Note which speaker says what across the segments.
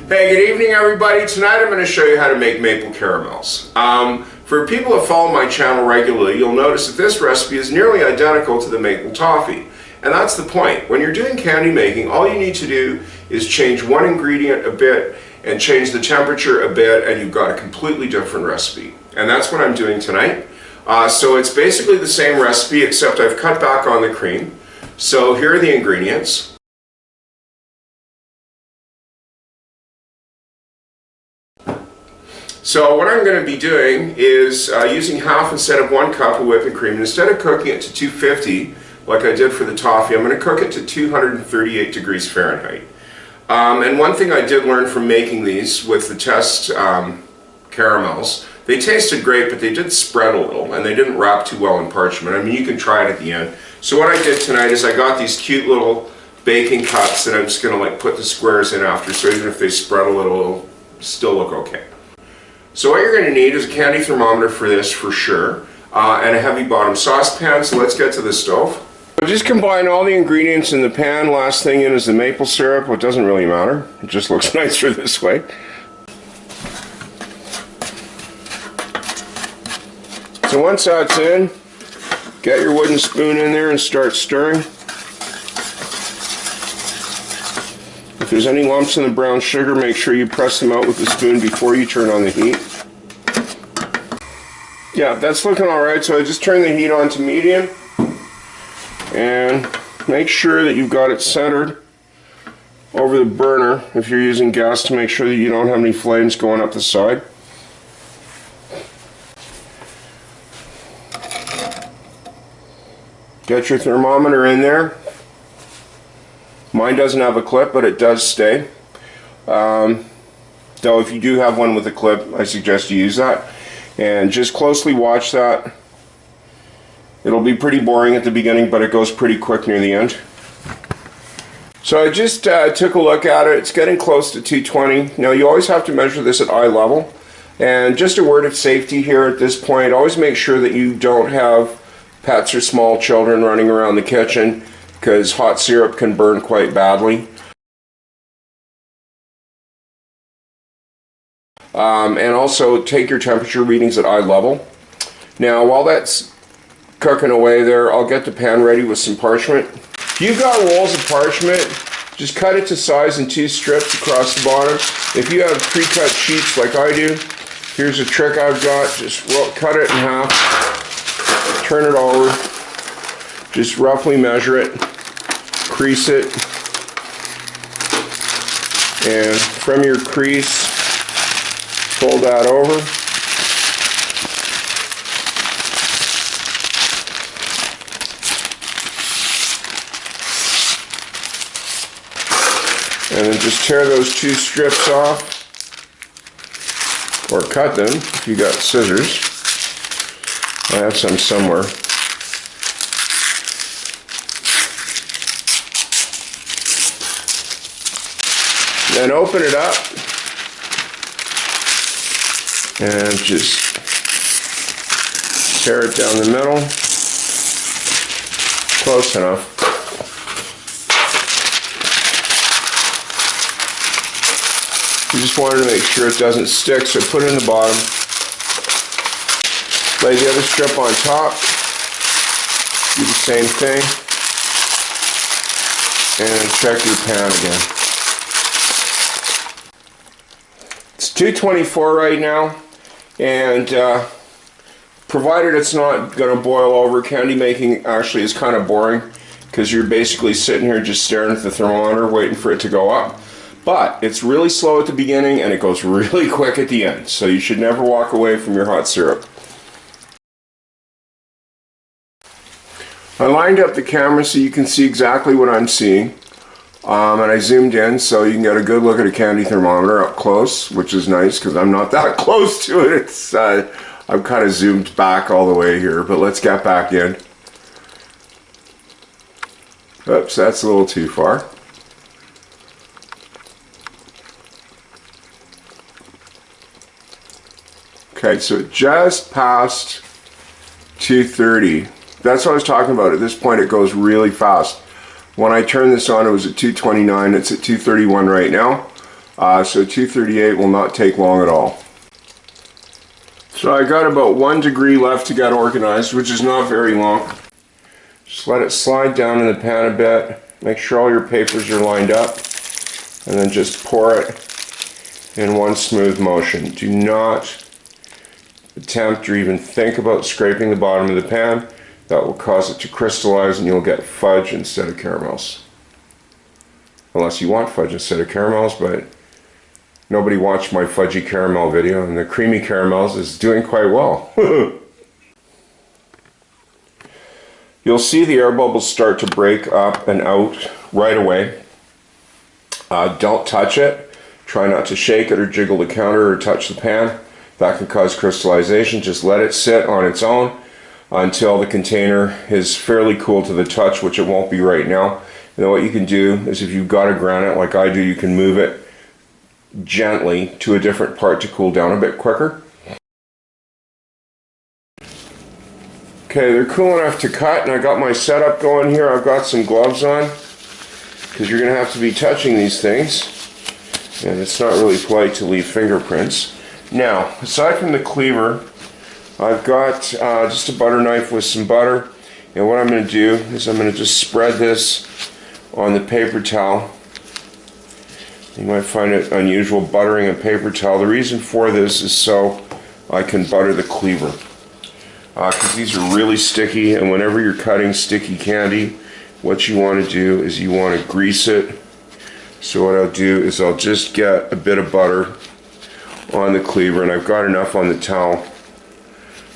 Speaker 1: Hey, good evening everybody. Tonight I'm going to show you how to make maple caramels. For people that follow my channel regularly, you'll notice that this recipe is nearly identical to the maple toffee. And that's the point. When you're doing candy making, all you need to do is change one ingredient a bit and change the temperature a bit, and you've got a completely different recipe. And that's what I'm doing tonight. So it's basically the same recipe, except I've cut back on the cream. So here are the ingredients. So what I'm going to be doing is using half instead of 1 cup of whipping cream. And instead of cooking it to 250 like I did for the toffee, I'm going to cook it to 238 degrees Fahrenheit. And one thing I did learn from making these with the test caramels, they tasted great, but they did spread a little and they didn't wrap too well in parchment. I mean, you can try it at the end. So what I did tonight is I got these cute little baking cups that I'm just going to like put the squares in after, so even if they spread a little, it'll still look okay. So what you're going to need is a candy thermometer for this for sure, and a heavy bottom saucepan. So let's get to the stove. So just combine all the ingredients in the pan. Last thing in is the maple syrup. Well, it doesn't really matter. It just looks nicer this way. So once that's in, get your wooden spoon in there and start stirring. If there's any lumps in the brown sugar, make sure you press them out with the spoon before you turn on the heat. Yeah, that's looking alright, so I just turn the heat on to medium. And make sure that you've got it centered over the burner if you're using gas, to make sure that you don't have any flames going up the side. Get your thermometer in there. Mine doesn't have a clip, but it does stay. Though if you do have one with a clip, I suggest you use that. And just closely watch that. It'll be pretty boring at the beginning, but it goes pretty quick near the end. So I just took a look at it. It's getting close to 220. Now you always have to measure this at eye level. And just a word of safety here at this point, always make sure that you don't have pets or small children running around the kitchen, because hot syrup can burn quite badly. And also take your temperature readings at eye level. Now while that's cooking away there, I'll get the pan ready with some parchment. If you've got rolls of parchment, just cut it to size in 2 strips across the bottom. If you have pre-cut sheets like I do, here's a trick I've got. Just cut it in half, turn it over, just roughly measure it, crease it, and from your crease, fold that over. And then just tear those 2 strips off, or cut them if you got scissors. I have some somewhere. Then open it up and just tear it down the middle. Close enough. You just wanted to make sure it doesn't stick, so put it in the bottom. Lay the other strip on top. Do the same thing. And check your pan again. It's 224 right now, and provided it's not going to boil over, candy making actually is kind of boring, because you're basically sitting here just staring at the thermometer waiting for it to go up. But it's really slow at the beginning and it goes really quick at the end, so you should never walk away from your hot syrup. I lined up the camera so you can see exactly what I'm seeing. And I zoomed in so you can get a good look at a candy thermometer up close, which is nice because I'm not that close to it. It's I'm kind of zoomed back all the way here, but let's get back in. Oops, that's a little too far. Okay, so it just passed 230. That's what I was talking about. At this point it goes really fast. When I turned this on, it was at 229. It's at 231 right now. So 238 will not take long at all. So I got about 1 degree left to get organized, which is not very long. Just let it slide down in the pan a bit. Make sure all your papers are lined up, and then just pour it in one smooth motion. Do not attempt or even think about scraping the bottom of the pan. That will cause it to crystallize and you'll get fudge instead of caramels. Unless you want fudge instead of caramels, but nobody watched my fudgy caramel video, and the creamy caramels is doing quite well. You'll see the air bubbles start to break up and out right away. Don't touch it. Try not to shake it or jiggle the counter or touch the pan. That can cause crystallization. Just let it sit on its own until the container is fairly cool to the touch, which it won't be right now. And then what you can do is, if you've got a granite like I do, you can move it gently to a different part to cool down a bit quicker. Okay, they're cool enough to cut, and I got my setup going here. I've got some gloves on because you're going to have to be touching these things, and it's not really polite to leave fingerprints. Now, aside from the cleaver, I've got just a butter knife with some butter, and what I'm going to do is I'm going to just spread this on the paper towel. You might find it unusual buttering a paper towel. The reason for this is so I can butter the cleaver, because these are really sticky, and whenever you're cutting sticky candy, what you want to do is you want to grease it. So what I'll do is I'll just get a bit of butter on the cleaver, and I've got enough on the towel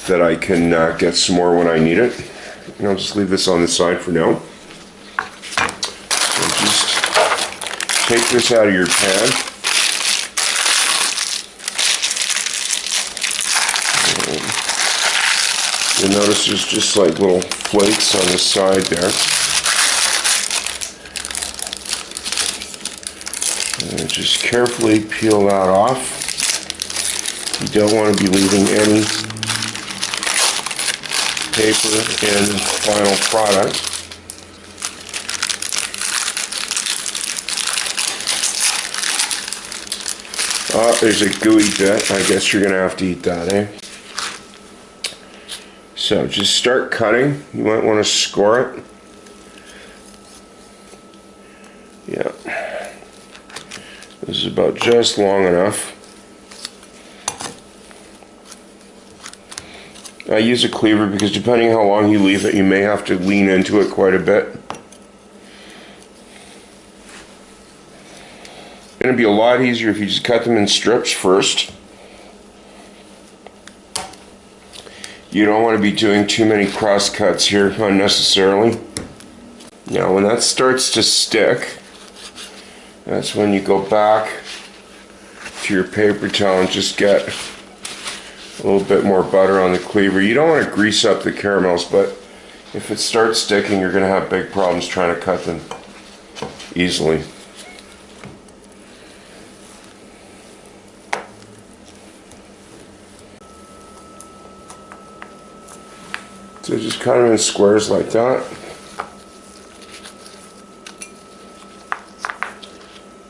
Speaker 1: that I can get some more when I need it. And I'll just leave this on the side for now. So just take this out of your pan. And you'll notice there's just like little flakes on the side there. And just carefully peel that off. You don't want to be leaving any paper in the final product. Oh, there's a gooey bit. I guess you're going to have to eat that, eh? So just start cutting. You might want to score it. Yeah. This is about just long enough. I use a cleaver because depending how long you leave it, you may have to lean into it quite a bit. It's going to be a lot easier if you just cut them in strips first. You don't want to be doing too many cross cuts here unnecessarily. Now when that starts to stick, that's when you go back to your paper towel and just get a little bit more butter on the cleaver. You don't want to grease up the caramels, but if it starts sticking, you're going to have big problems trying to cut them easily. So just cut them in squares like that.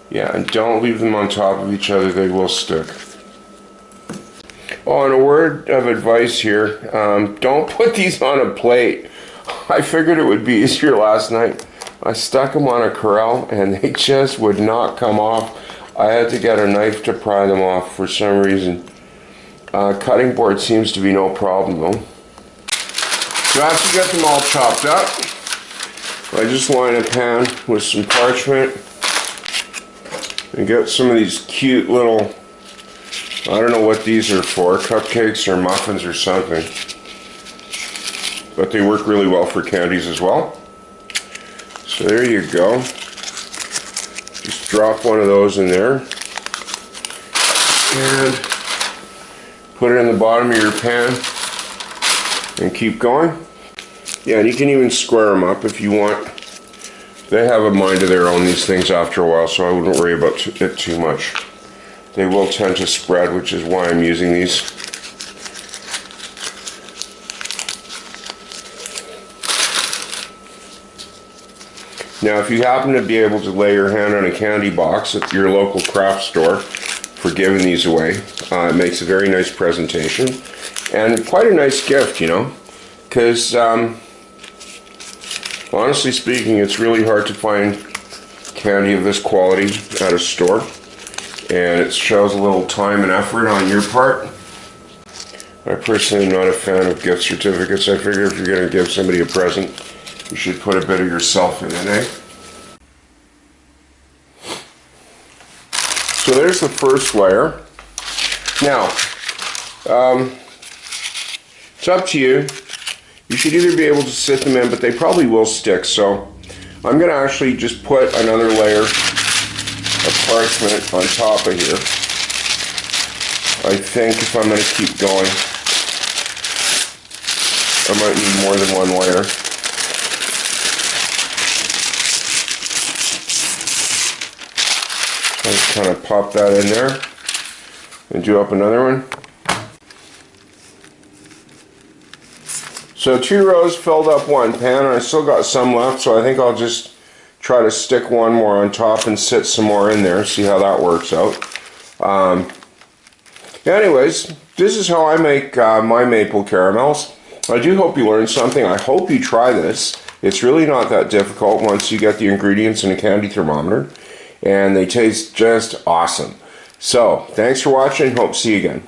Speaker 1: Yeah, and don't leave them on top of each other, they will stick. Oh, and a word of advice here, don't put these on a plate. I figured it would be easier last night. I stuck them on a corral and they just would not come off. I had to get a knife to pry them off for some reason. Cutting board seems to be no problem though. So after you get them all chopped up, I just line a pan with some parchment and get some of these cute little, I don't know what these are for, cupcakes or muffins or something. But they work really well for candies as well. So there you go. Just drop one of those in there. And put it in the bottom of your pan. And keep going. Yeah, and you can even square them up if you want. They have a mind of their own, these things, after a while, so I wouldn't worry about it too much. They will tend to spread, which is why I'm using these. Now, if you happen to be able to lay your hand on a candy box at your local craft store for giving these away, it makes a very nice presentation and quite a nice gift, you know, because honestly speaking, it's really hard to find candy of this quality at a store, and it shows a little time and effort on your part. I personally am not a fan of gift certificates. I figure if you're going to give somebody a present, you should put a bit of yourself in it, eh? So there's the first layer. Now, it's up to you. You should either be able to sit them in, but they probably will stick, so I'm going to actually just put another layer of parchment on top of here. I think if I'm going to keep going, I might need more than one layer. So I'll kind of pop that in there and do up another one. So 2 rows filled up one pan, and I still got some left, so I think I'll just try to stick one more on top and sit some more in there, see how that works out. Anyways, this is how I make my maple caramels. I do hope you learned something. I hope you try this. It's really not that difficult once you get the ingredients in a candy thermometer, and they taste just awesome. So, thanks for watching. Hope to see you again.